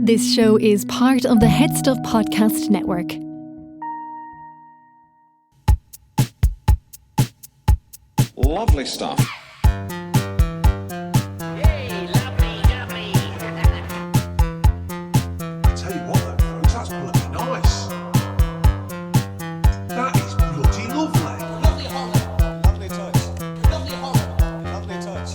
This show is part of the HeadStuff podcast network. Lovely stuff. Hey, lovely, lovely. Tell you what though, folks, that's bloody nice. That is bloody lovely. Lovely hollow. Lovely touch. Lovely hollow. Lovely touch.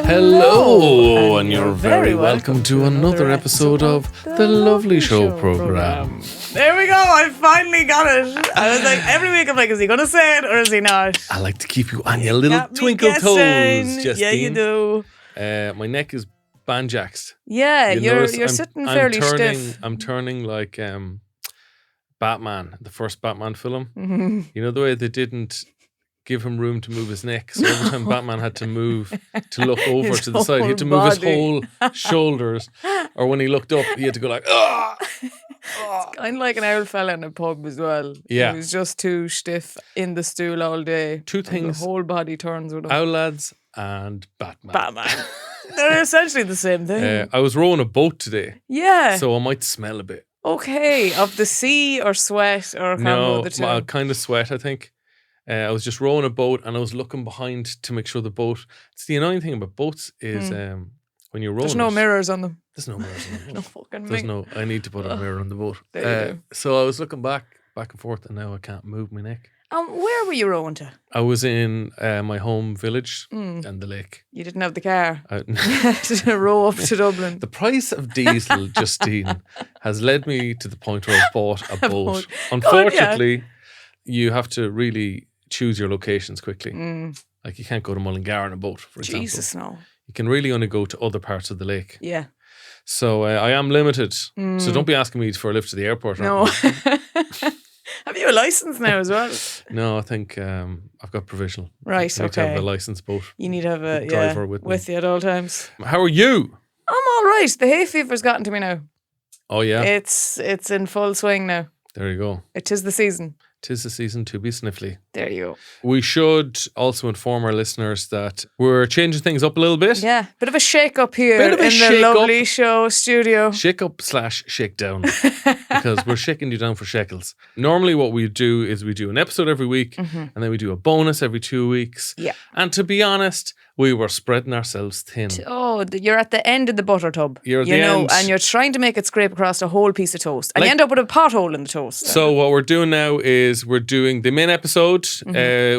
Hello, and you're very welcome to another episode of the Lovely Show program. There we go. I finally got it. I was like, every week I'm like, is he going to say it or is he not? I like to keep you on your little Got me twinkle toes, guessing. Justine. Yeah, you do. My neck is banjaxed. Yeah, You you're notice sitting fairly turning, stiff. I'm turning like Batman, the first Batman film. Mm-hmm. You know the way they didn't give him room to move his neck, so every time Batman had to move to look over His to the side, he had to whole move his body. whole shoulders, or when he looked up, he had to go like, ah. Kind of like an old fella in a pub as well. Yeah. He was just too stiff in the stool all day. Two and things. The whole body turns with him. Owl lads and Batman. Batman. They're essentially the same thing. I was rowing a boat today, Yeah. so I might smell a bit. Okay. Of the sea or sweat or a combo No, of the two. I kind of sweat, I think. I was just rowing a boat and I was looking behind to make sure the boat... It's the annoying thing about boats is when you're rowing There's no it, mirrors on them. There's no mirrors on the boat. No fucking There's me. no... I need to put a mirror on the boat. There you go. So I was looking back and forth, and now I can't move my neck. Where were you rowing to? I was in my home village and the lake. You didn't have the car. I- To row up to Dublin. The price of diesel, Justine, has led me to the point where I've bought a boat. boat. Unfortunately, you have to really choose your locations quickly. Like you can't go to Mullingar on a boat, for example. Jesus, no. You can really only go to other parts of the lake. Yeah. So I am limited. So don't be asking me for a lift to the airport. or No. anything. Have you a license now as well? No, I think I've got provisional. Right, I need to have okay. a licensed boat. You need to have a driver with me. you at all times. How are you? I'm all right. The hay fever's gotten to me now. Oh, yeah. It's in full swing now. There you go. It is the season. 'Tis the season to be sniffly. There you go. We should also inform our listeners that we're changing things up a little bit. Yeah. Bit of a shake up here Bit of a in the shake up. Lovely Show studio. Shake up / shake down because we're shaking you down for shekels. Normally what we do is we do an episode every week and then we do a bonus every 2 weeks. Yeah. And to be honest, we were spreading ourselves thin. Oh, you're at the end of the butter tub. You're at you the know, end. and you're trying to make it scrape across a whole piece of toast. And Like- you end up with a pothole in the toast. So what we're doing now is we're doing the main episode.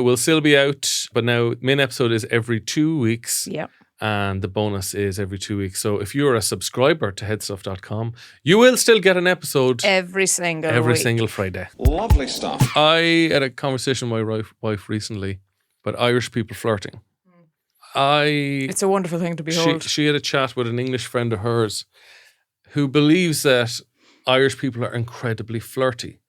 Will still be out, but now main episode is every 2 weeks. Yeah. And the bonus is every 2 weeks. So if you're a subscriber to headstuff.com, you will still get an episode Every single every week. single Friday. Lovely stuff. I had a conversation with my wife recently about Irish people flirting. It's a wonderful thing to behold. She had a chat with an English friend of hers who believes that Irish people are incredibly flirty.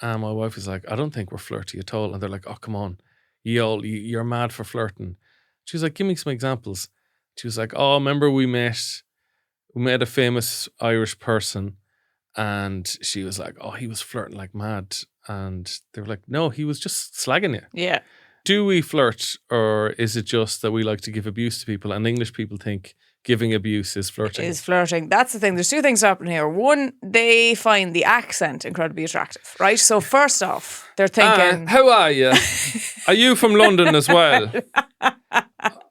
And my wife is like, I don't think we're flirty at all. And they're like, oh, come on. You're mad for flirting. She was like, give me some examples. She was like, oh, remember we met a famous Irish person, and she was like, oh, he was flirting like mad. And they were like, no, he was just slagging you. Yeah. Do we flirt, or is it just that we like to give abuse to people and English people think giving abuse is flirting? Is flirting. That's the thing. There's two things happening here. One, they find the accent incredibly attractive, right? So first off, they're thinking, how are you? Are you from London as well?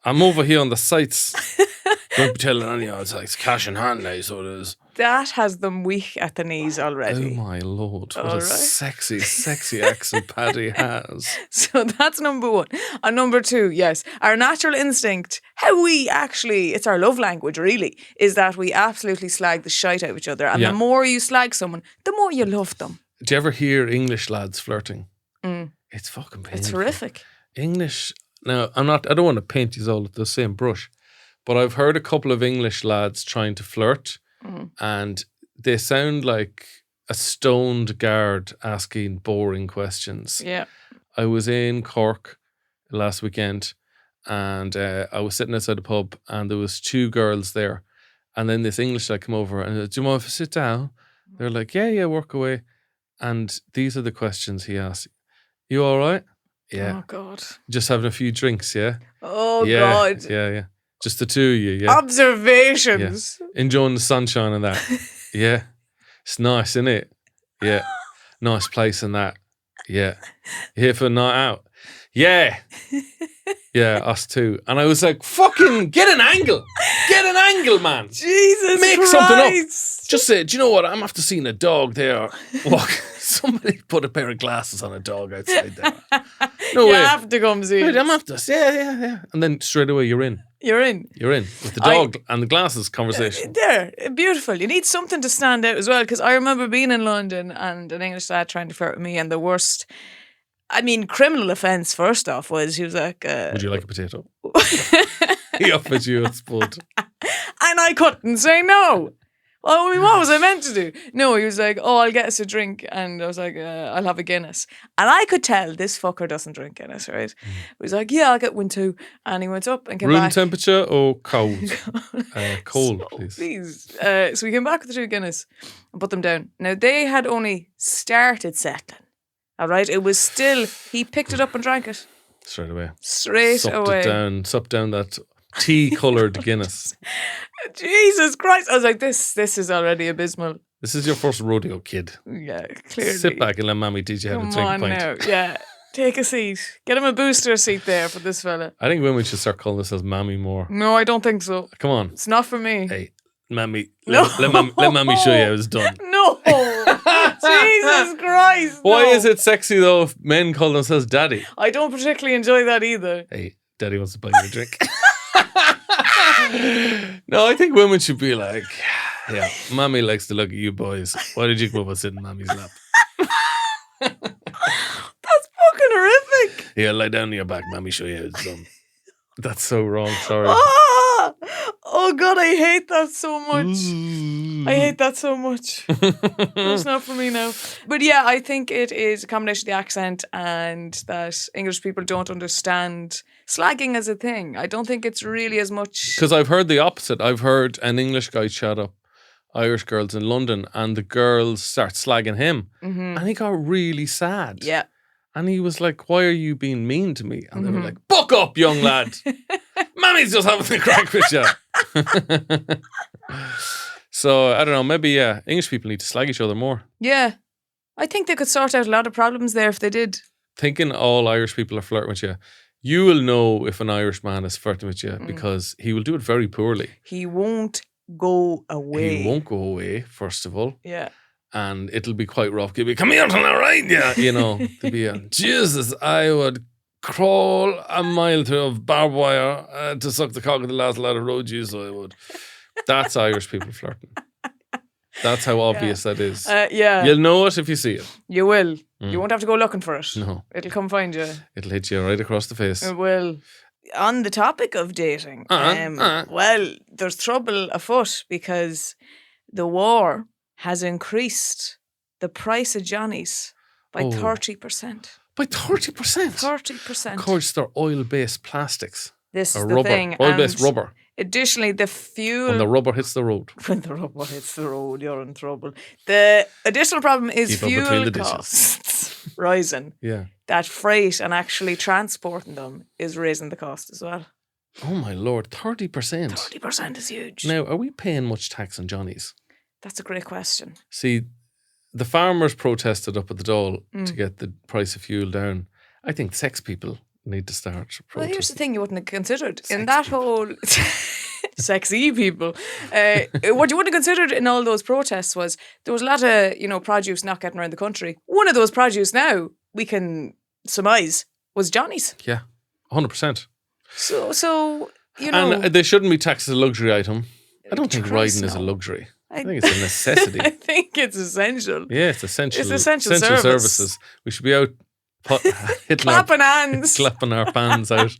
I'm over here on the sites. Don't be telling anyone. It's cash in hand now, so it is. that has them weak at the knees Oh already. my lord, what All a right. sexy accent Paddy has. So that's number one. And number two, yes, our natural instinct, how we actually, it's our love language really, is that we absolutely slag the shite out of each other. And Yeah. the more you slag someone, the more you love them. Do you ever hear English lads flirting? It's fucking painful. It's horrific. English. Now, I don't want to paint these all with the same brush, but I've heard a couple of English lads trying to flirt and they sound like a stoned guard asking boring questions. Yeah. I was in Cork last weekend and I was sitting outside the pub and there was two girls there, and then this English lad come over and do you want to sit down? They're like, yeah, work away. And these are the questions he asked. You all right? Yeah. Oh, God. Just having a few drinks, yeah? Oh, Yeah, God. yeah. Just the two of you, yeah. Observations. Yeah. Enjoying the sunshine and that. Yeah. It's nice, isn't it? Yeah. Nice place and that. Yeah. You here for a night out? Yeah. Yeah, us too. And I was like, fucking get an angle. Get an angle, man. Jesus Make Christ. something up. Just say, do you know what? I'm after seeing a dog there. Walk. Somebody put a pair of glasses on a dog outside there. No You way. have to come see Wait, it. I'm after. Yeah. And then straight away you're in. You're in. You're in with the dog and the glasses conversation. There, beautiful. You need something to stand out as well, because I remember being in London and an English lad trying to flirt with me, and the worst, criminal offence first off was he was like, Would you like a potato? He offered you a spud. and I couldn't say no. Well, what was I meant to do? No, he was like, oh, I'll get us a drink. And I was like, I'll have a Guinness. And I could tell this fucker doesn't drink Guinness, right? He was like, yeah, I'll get one too. And he went up and came Room back. temperature or cold? Cold, please. Please. So we came back with the 2 Guinness and put them down. Now, they had only started settling. All right? It was still, he picked it up and drank it. Straight away. Straight away. Supped down that tea-coloured Guinness. Jesus Christ. I was like, this is already abysmal. This is your first rodeo, kid. Yeah, clearly. Sit back and let Mammy teach you how to Come drink a on pint. now. Yeah. Take a seat. Get him a booster seat there for this fella. I think women should start calling themselves Mammy more. No, I don't think so. Come on. It's not for me. Hey, Mammy. No. Let Mammy show you how it's done. No. Jesus Christ. Why no. is it sexy though if men call themselves daddy? I don't particularly enjoy that either. Hey, daddy wants to buy you a drink. No, I think women should be like, yeah, Mammy likes to look at you boys. Why did you come up and sit in Mammy's lap? That's fucking horrific. Yeah, lie down on your back, Mammy, show you how it's done. That's so wrong, sorry. Ah! Oh God, I hate that so much. I hate that so much. It's not for me now. But yeah, I think it is a combination of the accent and that English people don't understand slagging as a thing. I don't think it's really as much. Because I've heard the opposite. I've heard an English guy chat up Irish girls in London and the girls start slagging him. And he got really sad. Yeah. And he was like, why are you being mean to me? And they were like, buck up, young lad. Mammy's just having a crack with you. So, I don't know, maybe, yeah, English people need to slag each other more. Yeah. I think they could sort out a lot of problems there if they did. Thinking all Irish people are flirting with you, you will know if an Irish man is flirting with you because he will do it very poorly. He won't go away. He won't go away, first of all. Yeah. And it'll be quite rough. He'll be, come here tonight, right? Yeah, you know. There'll be a, Jesus, I would crawl a mile through barbed wire to suck the cock of the last lad of road juice, so I would. That's Irish people flirting. That's how obvious that is. Yeah. You'll know it if you see it. You will. You won't have to go looking for it. No. It'll come find you. It'll hit you right across the face. It will. On the topic of dating, well, there's trouble afoot because the war has increased the price of Johnnies by 30%. By 30%? 30%. Of course, they're oil-based plastics. This is or the rubber. thing. Oil-based And rubber. Additionally, the fuel... When the rubber hits the road. When the rubber hits the road, you're in trouble. The additional problem is Keep up between fuel the dishes. costs rising. Yeah. That freight and actually transporting them is raising the cost as well. Oh my Lord, 30%. 30% is huge. Now, are we paying much tax on Johnnies? That's a great question. See, the farmers protested up at the Dáil to get the price of fuel down. I think sex people need to start protesting. Well, here's the thing you wouldn't have considered. In that whole... Sexy people. What you wouldn't have considered in all those protests was there was a lot of, produce not getting around the country. One of those produce now, we can surmise, was Johnny's. Yeah, 100%. So you know... And they shouldn't be taxed as a luxury item. I don't think Christ, riding is a no. luxury. I think it's a necessity. I think it's essential. Yeah, it's essential. It's essential services. We should be out hitting Clapping hands. clapping our pans out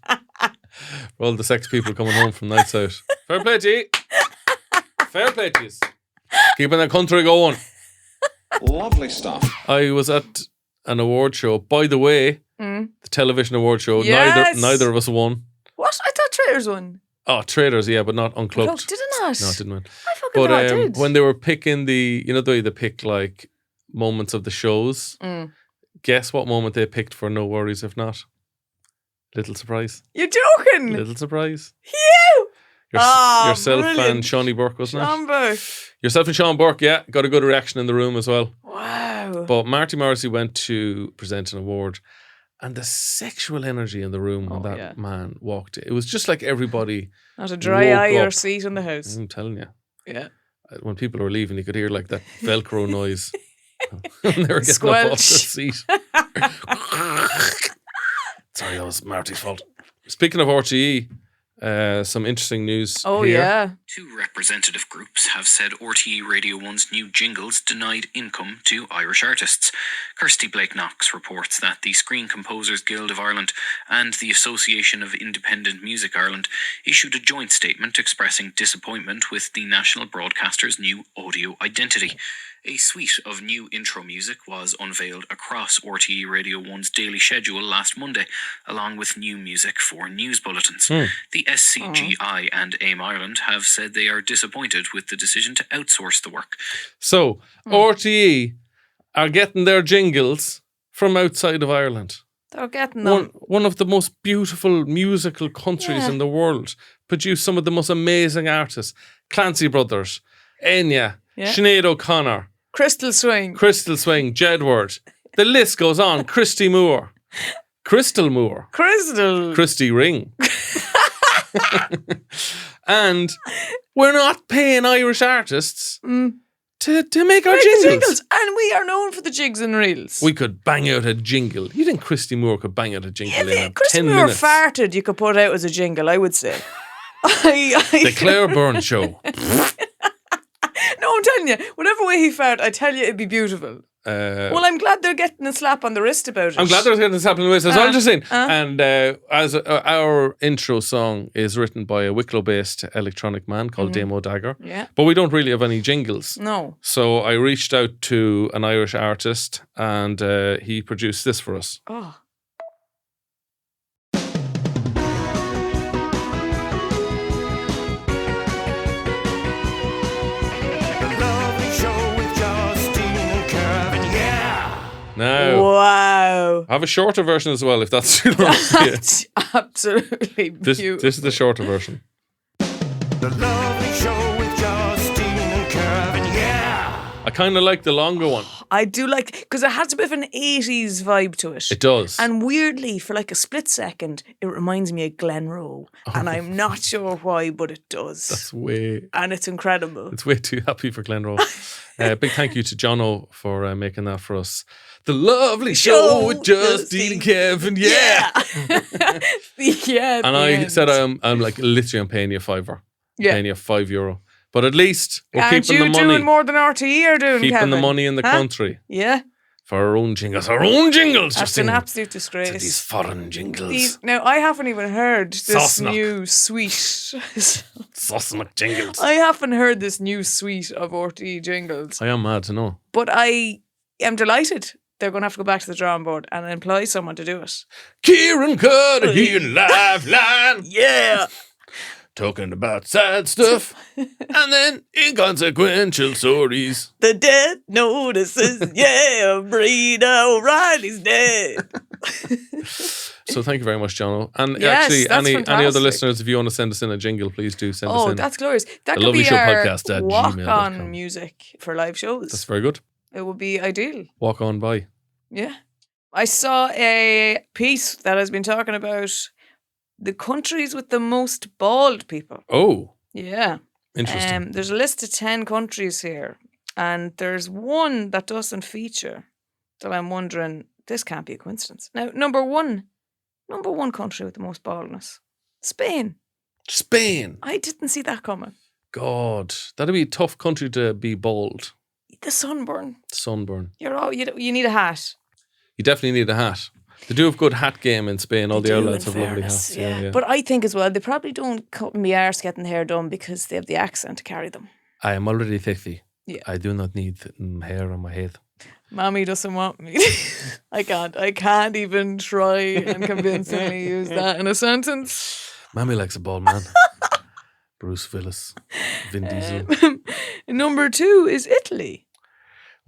for all the sex people coming home from nights out. Fair play to you. Fair play to you. Keeping the country going. Lovely stuff. I was at an award show. By the way, the television award show. Yes. Neither of us won. What? I thought Traders won. Oh, Traders, yeah, but not Unclubbed. Oh, did it not? No, it didn't win. I fucking But thought it did. when they were picking the way they pick like moments of the shows, guess what moment they picked for No Worries If Not? Little surprise. You're joking. Little surprise. You. Yourself brilliant. and Shawnee Burke, wasn't it? Sean Burke. Yourself and Sean Burke, yeah. Got a good reaction in the room as well. Wow. But Marty Morrissey went to present an award, and the sexual energy in the room when that man walked in, it was just like everybody. Not a dry woke eye or up. seat in the house. I'm telling you. Yeah. When people were leaving, you could hear like that Velcro noise. When they were getting up off the seat. Sorry, that was Marty's fault. Speaking of RTE, some interesting news. Oh, here. yeah. Two representative groups have said RTE Radio 1's new jingles denied income to Irish artists. Kirsty Blake-Knox reports that the Screen Composers Guild of Ireland and the Association of Independent Music Ireland issued a joint statement expressing disappointment with the national broadcaster's new audio identity. A suite of new intro music was unveiled across RTE Radio 1's daily schedule last Monday, along with new music for news bulletins. The SCGI and AIM Ireland have said they are disappointed with the decision to outsource the work. So, RTE are getting their jingles from outside of Ireland. They're getting them. One of the most beautiful musical countries in the world produced some of the most amazing artists. Clancy Brothers, Enya, Sinead O'Connor, Crystal Swing, Jedward. The list goes on. Christy Moore. Crystal Moore. Christy Ring. And we're not paying Irish artists to make our jingles. And we are known for the jigs and reels. We could bang out a jingle. You think Christy Moore could bang out a jingle in Christy 10 Moore minutes? farted, you could put out as a jingle, I would say. The Claire Byrne Show. No, I'm telling you, whatever way he farted, I tell you, it'd be beautiful. Well, I'm glad they're getting a slap on the wrist about it. I'm glad they're getting a slap on the wrist. That's all I'm just saying. And as our intro song is written by a Wicklow-based electronic man called Damo Dagger. Yeah. But we don't really have any jingles. No. So I reached out to an Irish artist and he produced this for us. Oh. Now, Wow. I have a shorter version as well, if that's too long for you. That's absolutely beautiful. This is the shorter version. The lovely show with Justine and Kevin, yeah. I kind of like the longer one. I do like, because it has a bit of an 80s vibe to it. It does. And weirdly, for like a split second, it reminds me of Glenroe. And I'm not sure why, but it does. That's way... And it's incredible. It's way too happy for Glenroe. Big thank you to Jono for making that for us. The lovely show with Justine and Kevin, yeah. Yeah. And I said I'm like literally I'm paying you €5. Yeah. Paying you €5. But at least we're Aren't keeping you the money. doing more than RTE are doing, Keeping Kevin? the money in the country Yeah. for our own jingles. Our own jingles, That's Justine. an absolute To disgrace. these foreign jingles. Now, I haven't even heard this Sosnock. new suite. Sosnock jingles. I haven't heard this new suite of RTE jingles. I am mad to know. But I am delighted they're going to have to go back to the drawing board and employ someone to do it. Kieran Cuddihy and Lifeline. Yeah. Talking about sad stuff and then inconsequential stories. The dead notices, yeah, Breda O'Reilly's dead. So thank you very much, Jono. And Yes, actually, that's any other fantastic. listeners, if you want to send us in a jingle, please do send us Oh, in. that's glorious. That The could Lovely be Show our podcast at walk-on gmail.com. music for live shows. That's very good. It would be ideal. Walk on by. Yeah. I saw a piece that has been talking about the countries with the most bald people. Oh, Yeah. interesting. There's a list of 10 countries here, and there's one that doesn't feature that I'm wondering, this can't be a coincidence. Now, number one country with the most baldness, Spain. Spain. I didn't see that coming. God, that'd be a tough country to be bald. The sunburn. Sunburn. You need a hat. You definitely need a hat. They do have good hat game in Spain. All They the do, outlets in have lovely fairness, hats. Yeah. But I think as well, they probably don't cut me arse getting the hair done because they have the accent to carry them. I am already 50. Yeah. I do not need hair on my head. Mammy doesn't want me. I can't even try and convincingly use that in a sentence. Mammy likes a bald man. Bruce Willis. Vin Diesel. Number 2 is Italy.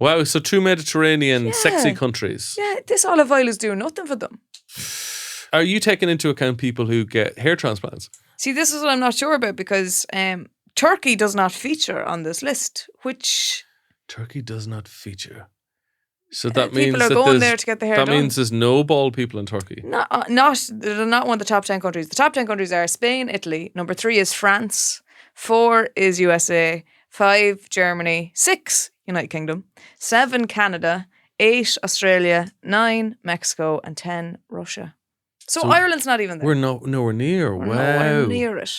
Wow, so 2 Mediterranean Yeah. sexy countries. Yeah, this olive oil is doing nothing for them. Are you taking into account people who get hair transplants? See, this is what I'm not sure about because Turkey does not feature on this list, which Turkey does not feature. So that means people are that going there to get the hair that done. means there's no bald people in Turkey. They're not one of the top 10 countries. The top 10 countries are Spain, Italy. Number 3 is France. 4 is USA. 5 Germany. 6 United Kingdom. 7 Canada. 8 Australia. 9 Mexico. And 10 Russia. So Ireland's not even there. We're nowhere near. We're wow. nowhere near it.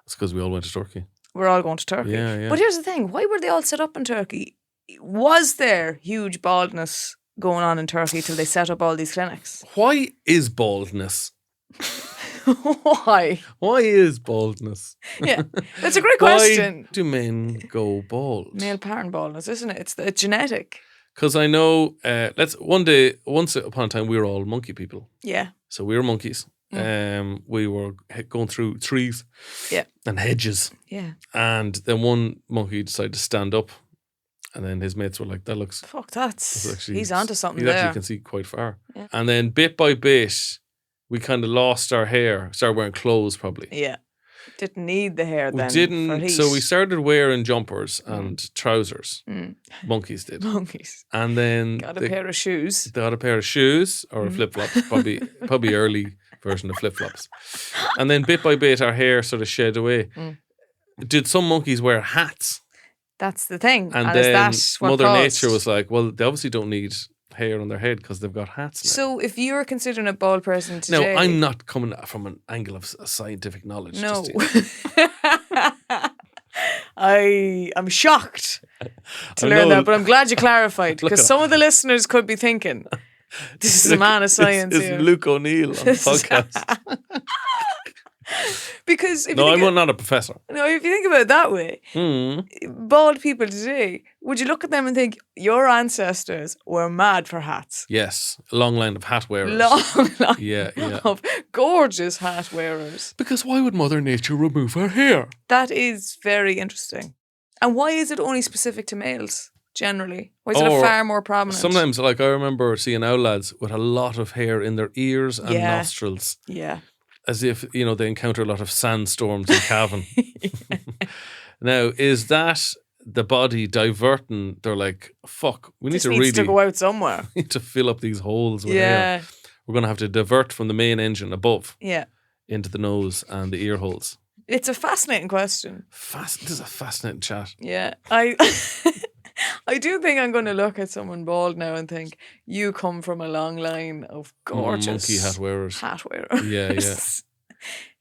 That's because we all went to Turkey. We're all going to Turkey. Yeah. But here's the thing. Why were they all set up in Turkey? Was there huge baldness going on in Turkey till they set up all these clinics? Why is baldness? Why? Why is baldness? Yeah, that's a great question. Why do men go bald? Male pattern baldness, isn't it? It's genetic. Because I know, once upon a time, we were all monkey people. Yeah. So we were monkeys. We were going through trees and hedges. Yeah. And then one monkey decided to stand up. And then his mates were like, that looks... Fuck, he's onto something he there. actually can see quite far. Yeah. And then bit by bit, we kind of lost our hair. Started wearing clothes probably. Yeah. Didn't need the hair then. We didn't. For heat. So we started wearing jumpers and trousers. Monkeys did. Monkeys. And then Got a pair of shoes. They got a pair of shoes or a flip flops, probably early version of flip flops. And then bit by bit, our hair sort of shed away. Did some monkeys wear hats? That's the thing. And is then that what Mother caused? Nature was like, well, they obviously don't need hair on their head because they've got hats now. So if you're considering a bald person today... No, I'm not coming from an angle of scientific knowledge. No. Justine. I'm shocked to learn that, but I'm glad you clarified because some of the listeners could be thinking, this is a man of science It's here. Luke O'Neill on the podcast. Because if I'm not a professor. No, if you think about it that way, bald people today, would you look at them and think your ancestors were mad for hats? Yes, a long line of hat wearers. Long line Yeah. of gorgeous hat wearers. Because why would Mother Nature remove her hair? That is very interesting. And why is it only specific to males, generally? Why is it a far more prominent? Sometimes, like I remember seeing owl lads with a lot of hair in their ears and Yeah. nostrils. Yeah. As if, they encounter a lot of sandstorms in Cavan. Now, is that the body diverting? They're like, fuck, we This need to needs to really go out somewhere. need to fill up these holes with Yeah. hair. We're going to have to divert from the main engine above Yeah. into the nose and the ear holes. It's a fascinating question. This is a fascinating chat. Yeah. I do think I'm going to look at someone bald now and think, you come from a long line of gorgeous Monkey hat wearers. hat wearers. Yeah.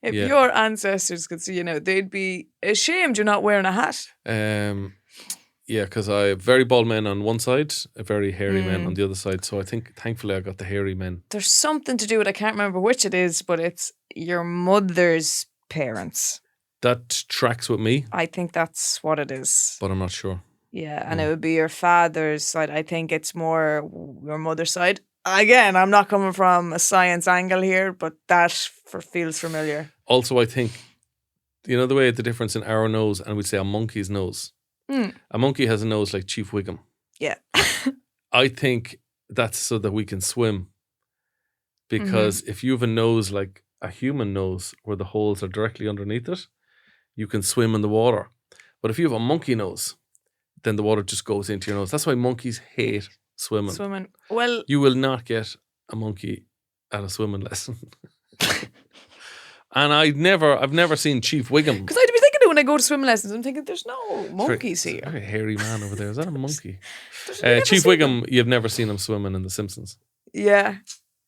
If Yeah. your ancestors could see you now, they'd be ashamed you're not wearing a hat. Yeah, because I have very bald men on one side, a very hairy men on the other side. So I think, thankfully, I got the hairy men. There's something to do with, I can't remember which it is, but it's your mother's parents. That tracks with me, I think that's what it is. but I'm not sure. Yeah, and it would be your father's side. I think it's more your mother's side. Again, I'm not coming from a science angle here, but that feels familiar. Also, I think, the way the difference in our nose and we'd say a monkey's nose. A monkey has a nose like Chief Wiggum. Yeah. I think that's so that we can swim. Because if you have a nose like a human nose where the holes are directly underneath it, you can swim in the water. But if you have a monkey nose, then the water just goes into your nose. That's why monkeys hate swimming. Well, You will not get a monkey at a swimming lesson. And I've never seen Chief Wiggum. because I'd be thinking it when I go to swimming lessons, I'm thinking there's no monkeys Very here. hairy man over there. Is that a monkey? You've never Chief seen Wiggum, you've never seen him swimming in The Simpsons Yeah.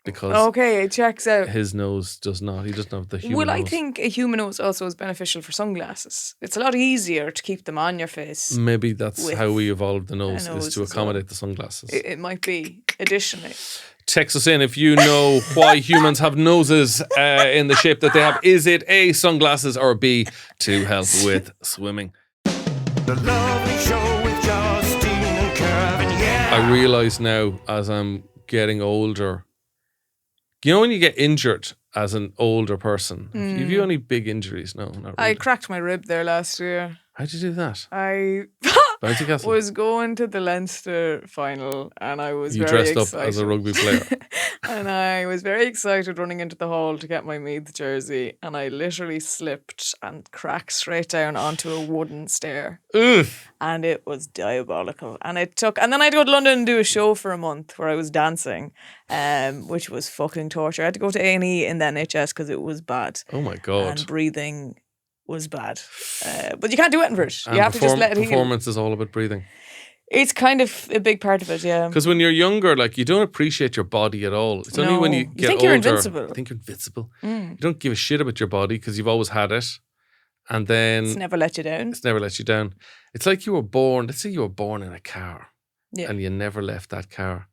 because Okay, it checks out. his nose does not. He doesn't have the human Well, nose. I think a human nose also is beneficial for sunglasses. It's a lot easier to keep them on your face. Maybe that's with how we evolved the nose, nose is to as well. accommodate the sunglasses. It might be, additionally. Text us in if you know why humans have noses in the shape that they have. Is it A, sunglasses, or B, to help with swimming? The lovely show with Justine and Kevin, yeah. I realise now as I'm getting older, when you get injured as an older person, have you any big injuries? No, not really. I cracked my rib there last year. How'd you do that? I Bouncy Castle? was going to the Leinster final and I was You very dressed excited. up as a rugby player. And I was very excited running into the hall to get my Meath jersey, and I literally slipped and cracked straight down onto a wooden stair. Ugh. And it was diabolical. And then I had to go to London and do a show for a month where I was dancing, which was fucking torture. I had to go to A&E in the NHS because it was bad. Oh my God. And breathing was bad. But you can't do anything for it. You And have to just let it heal. performance is all about breathing. It's kind of a big part of it, yeah. Because when you're younger, like, you don't appreciate your body at all. It's only when you get think older. you're invincible. You think you're invincible. You don't give a shit about your body because you've always had it. And then It's never let you down. it's never let you down. It's like you were born, let's say you were born in a car Yeah. and you never left that car.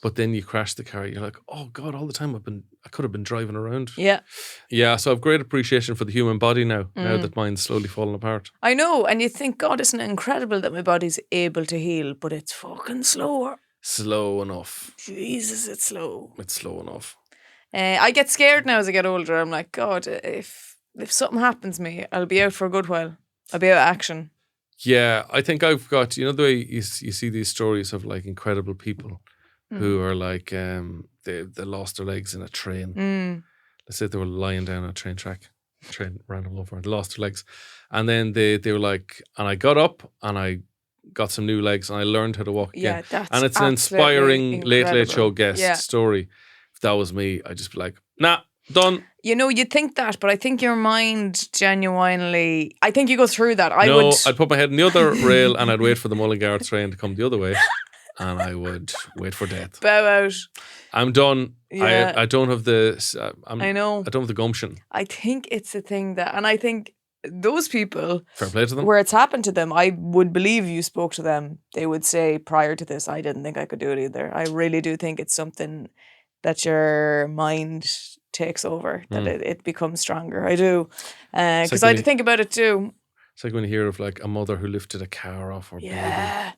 But then you crash the car. You're like, oh God, all the time I could have been driving around. Yeah. Yeah, so I've great appreciation for the human body now that mine's slowly falling apart. I know, and you think, God, isn't it incredible that my body's able to heal, but it's fucking slower. Slow enough. Jesus, it's slow. It's slow enough. I get scared now as I get older. I'm like, God, if something happens to me, I'll be out for a good while. I'll be out of action. Yeah, I think I've got, you know, the way you see these stories of like incredible people who are like, they lost their legs in a train. Let's say they were lying down on a train track. Train ran them over and lost their legs. And then they were like, and I got up and I got some new legs and I learned how to walk again. Yeah, that's and it's an absolutely inspiring Late incredible. Show guest story. If that was me, I'd just be like, nah, done. You know, you'd think that, but I think your mind genuinely, I think you go through that. I'd put my head in the other rail and I'd wait for the Mullingar train to come the other way and I would wait for death. Bow out. I'm done. Yeah. I don't have the. I know. I don't have the gumption. I think it's a thing that, and I think those people, Fair play to them. where it's happened to them, I would believe you spoke to them. They would say prior to this, I didn't think I could do it either. I really do think it's something that your mind takes over, that it becomes stronger. I do. Because I had to think about it too. It's like when you hear of like a mother who lifted a car off her baby. Yeah.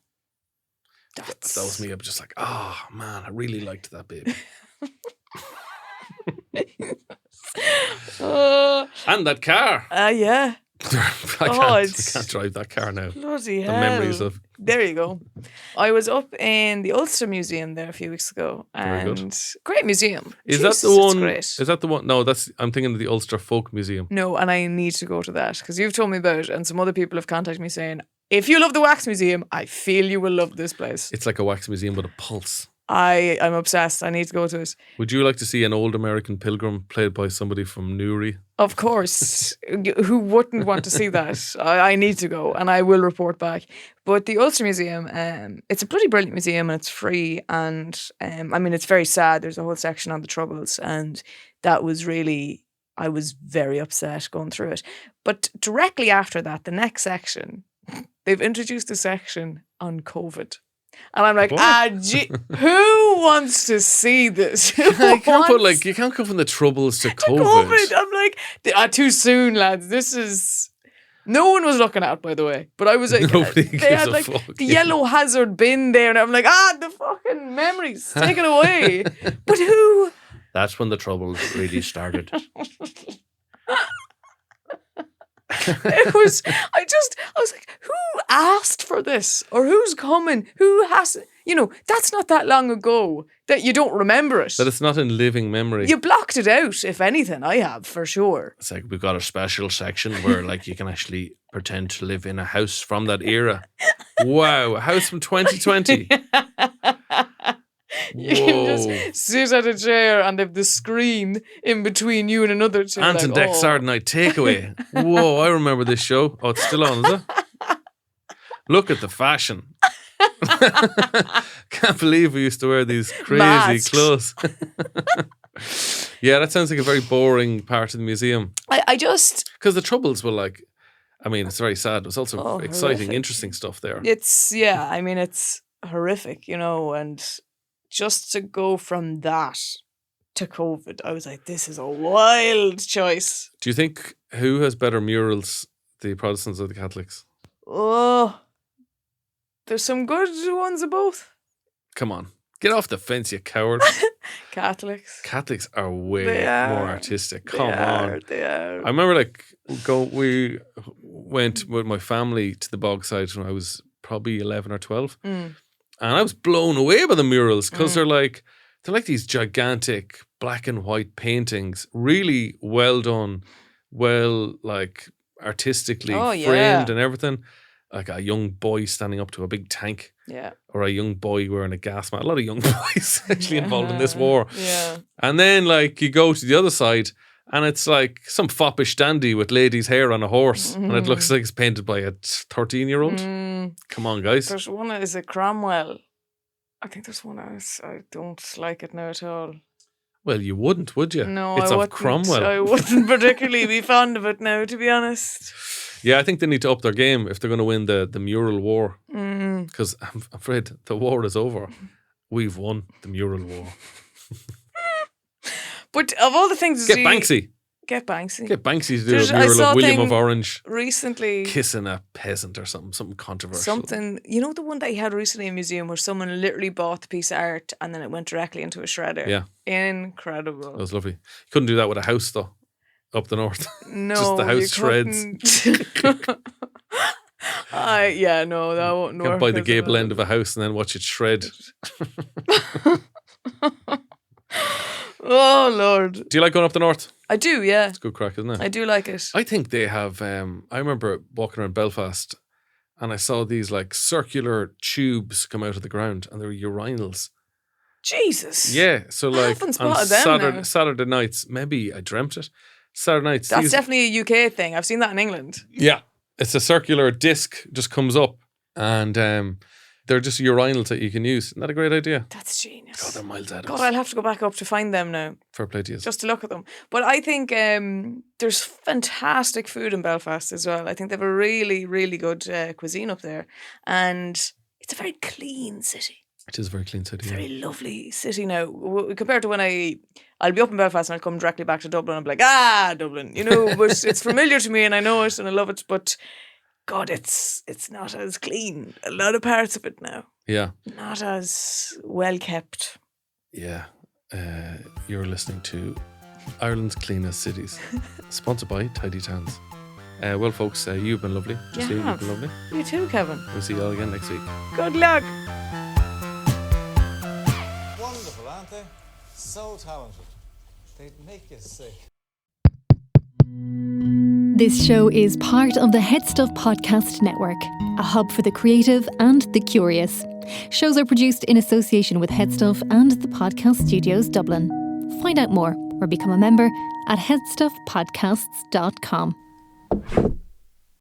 That was me. I was just like, oh man, I really liked that baby. And that car. Yeah. I can't drive that car now. Bloody The hell. memories of. There you go. I was up in the Ulster Museum there a few weeks ago. Very good. And great museum. Is Jesus, that the one? It's great. Is that the one? No, I'm thinking of the Ulster Folk Museum. No, and I need to go to that because you've told me about it, and some other people have contacted me saying, if you love the Wax Museum, I feel you will love this place. It's like a wax museum with a pulse. I'm obsessed. I need to go to it. Would you like to see an old American pilgrim played by somebody from Newry? Of course. Who wouldn't want to see that? I need to go and I will report back. But the Ulster Museum, it's a bloody brilliant museum and it's free. And I mean, it's very sad. There's a whole section on the Troubles. And that was really, I was very upset going through it. But directly after that, the next section, they've introduced a section on COVID. And I'm like, who wants to see this? You can't go from the Troubles to COVID. I'm like, too soon, lads. This is. No one was looking at it, by the way. But I was like, Nobody they gives had a like fuck, the yeah. yellow hazard bin there, and I'm like, the fucking memories, take it away. But who? That's when the Troubles really started. I was like, who asked for this? Or who's coming? Who has, that's not that long ago that you don't remember it. That it's not in living memory. You blocked it out, if anything. I have, for sure. It's like we've got a special section where like you can actually pretend to live in a house from that era. Wow, a house from 2020. You can just sit at a chair and they've the screen in between you and another chair. Ant and Dex Hard Night Takeaway. Whoa, I remember this show. Oh, it's still on, is it? Look at the fashion. Can't believe we used to wear these crazy Masks. clothes. Yeah, that sounds like a very boring part of the museum. I just... Because the Troubles were like, I mean, it's very sad. There's also exciting, horrific. interesting stuff there. It's horrific, and just to go from that to COVID, I was like, this is a wild choice. Do you think who has better murals, the Protestants or the Catholics? Oh, there's some good ones of both. Come on. Get off the fence, you coward. Catholics. Catholics are way They are. more artistic. Come on. They are. I remember we went with my family to the Bogside when I was probably 11 or 12. And I was blown away by the murals because they're they're like these gigantic black and white paintings, really well done, well, like, artistically Oh, yeah. framed and everything. Like a young boy standing up to a big tank, Yeah. or a young boy wearing a gas mask. A lot of young boys actually involved in this war. Yeah. And then, like, you go to the other side, and it's like some foppish dandy with ladies' hair on a horse, and it looks like it's painted by a 13-year-old. Come on, guys. There's one that is a Cromwell. I think there's one else. I don't like it now at all. Well, you wouldn't, would you? No, it's I of wouldn't. Cromwell. I wouldn't particularly be fond of it now, to be honest. Yeah, I think they need to up their game if they're going to win the mural war. Because I'm afraid the war is over. We've won the mural war. But of all the things to Get Banksy. Get Banksy. Get Banksy to do There's- a I mural saw of a William thing of Orange recently. kissing a peasant or something controversial. Something, you know, the one that he had recently in a museum where someone literally bought the piece of art and then it went directly into a shredder. Yeah. Incredible. That was lovely. You couldn't do that with a house, though, up the north. No, Just the house you shreds. couldn't. No, that wouldn't You work. can't buy the as gable well. end of a house and then watch it shred. Oh, Lord. Do you like going up the north? I do, yeah. It's good crack, isn't it? I do like it. I think they have. I remember walking around Belfast, and I saw these like circular tubes come out of the ground, and they were urinals. Jesus. Yeah, so like haven't on spotted them now. Saturday nights, maybe I dreamt it. Saturday nights, That's these- definitely a UK thing. I've seen that in England. yeah, it's a circular disc just comes up, and they're just urinals that you can use. Isn't that a great idea? That's genius. God, they're miles out of God, us. I'll have to go back up to find them now, Fair play to you. just to look at them. But I think there's fantastic food in Belfast as well. I think they have a really, really good cuisine up there. And it's a very clean city. It is a very clean city. Very Yeah. lovely city now. Compared to when I'll be up in Belfast and I'll come directly back to Dublin and I'll be like, Dublin, you know, but it's familiar to me and I know it and I love it. But God, it's not as clean. A lot of parts of it now. Yeah. Not as well kept. Yeah. You're listening to Ireland's Cleanest Cities, sponsored by Tidy Towns. Well, folks, you've been lovely. Justine, have. you've been lovely. You too, Kevin. We'll see you all again next week. Good luck. Wonderful, aren't they? So talented. They'd make you sick. This show is part of the HeadStuff Podcast Network, a hub for the creative and the curious. Shows are produced in association with HeadStuff and the Podcast Studios Dublin. Find out more or become a member at headstuffpodcasts.com.